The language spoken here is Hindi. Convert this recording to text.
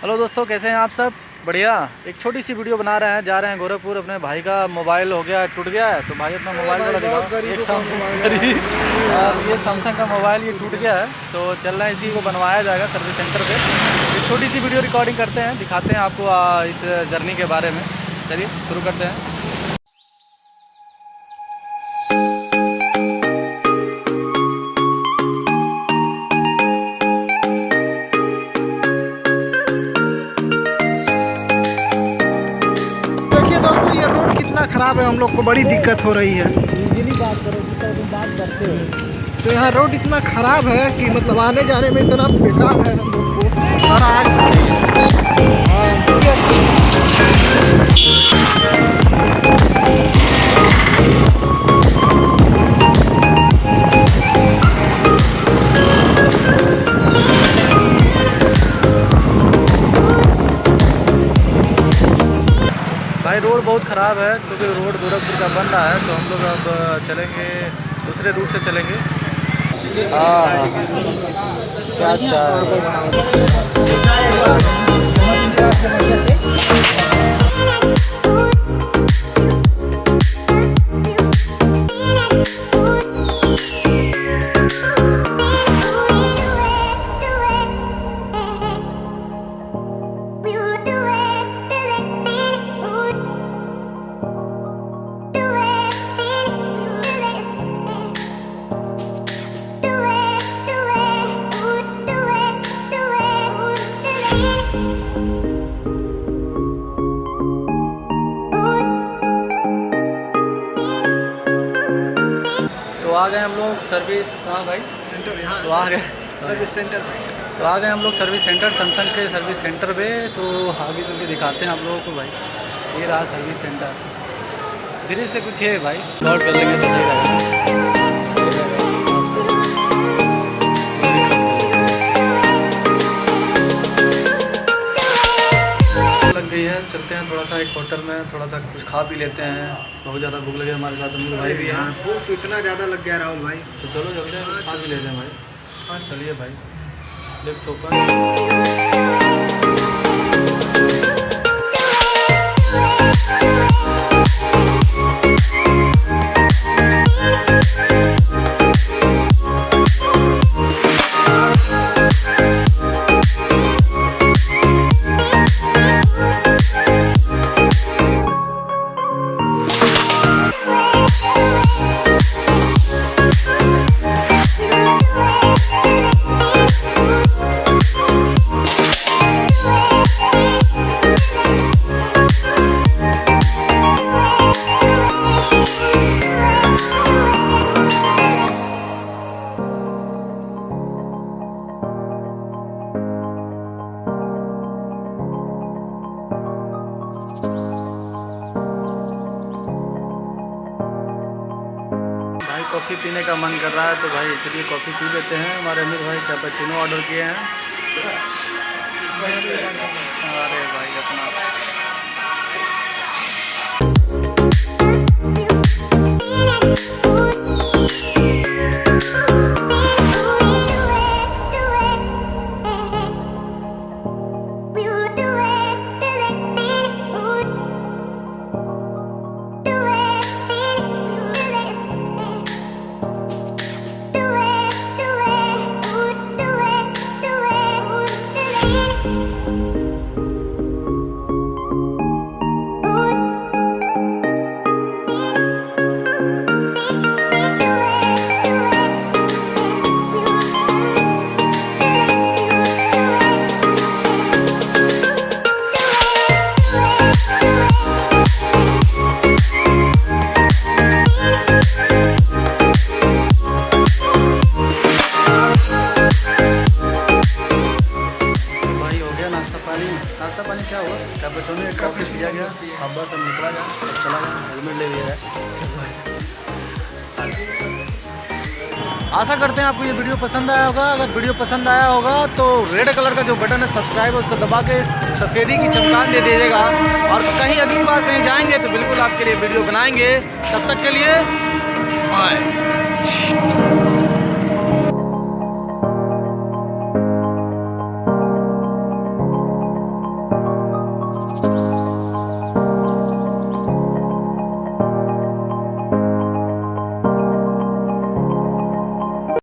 हेलो दोस्तों, कैसे हैं आप सब? बढ़िया। एक छोटी सी वीडियो बना रहे हैं, जा रहे हैं गोरखपुर। अपने भाई का मोबाइल हो गया, टूट गया है, तो भाई अपना मोबाइल वाला दिखाओ। एक सैमसंग ये सैमसंग का मोबाइल ये टूट गया है, तो चल रहे हैं, इसी को बनवाया जाएगा सर्विस सेंटर पे। एक छोटी सी वीडियो रिकॉर्डिंग करते हैं, दिखाते हैं आपको इस जर्नी के बारे में। चलिए शुरू करते हैं। खराब है, हम लोग को बड़ी दिक्कत हो रही है। इजीली बात करो, जिस तरह तुम बात करते हो। तो यहाँ रोड इतना खराब है कि मतलब आने जाने में इतना बेकार है हम लोग को। और भाई रोड बहुत ख़राब है, क्योंकि रोड गोरखपुर का बन रहा है, तो हम लोग अब चलेंगे दूसरे रूट से चलेंगे। अच्छा तो आ गए हम लोग सर्विस। कहाँ भाई? सेंटर यहाँ तो आ गए सर्विस सेंटर पे। तो आ गए हम लोग सर्विस सेंटर, सैमसंग के सर्विस सेंटर पे। तो आगे चल के दिखाते हैं आप लोगों को भाई। ये रहा सर्विस सेंटर। धीरे से कुछ है भाई, गौर कर लेंगे तो सही रहेगा। लग गई है, चलते हैं थोड़ा सा एक होटल में, थोड़ा सा कुछ खा पी लेते हैं। बहुत ज़्यादा भूख लगे हमारे साथ, हम लोग भाई भी हैं। भूख तो इतना ज़्यादा लग गया राहुल भाई। तो चलो चलते हैं, कुछ खा भी लेते हैं भाई। हाँ चलिए भाई, लिफ्ट ओपन। कॉफ़ी पीने का मन कर रहा है, तो भाई चलिए कॉफ़ी पी लेते हैं। हमारे अमीर भाई कैपेचिनो ऑर्डर किए हैं। अरे भाई अपना नाश्ता पानी क्या हुआ? कैपेचिनो एक कॉफी पिया गया, अब बस अब निकला गया, अब चला गया, हेलमेट ले लिया है। आशा करते हैं आपको ये वीडियो पसंद आया होगा। अगर वीडियो पसंद आया होगा तो रेड कलर का जो बटन है सब्सक्राइब, उसको दबा के सफ़ेदी की चमकान दे दीजिएगा। और कहीं अगली बार कहीं जाएंगे तो बिल्कुल आपके लिए वीडियो बनाएंगे। तब तक के लिए बाय।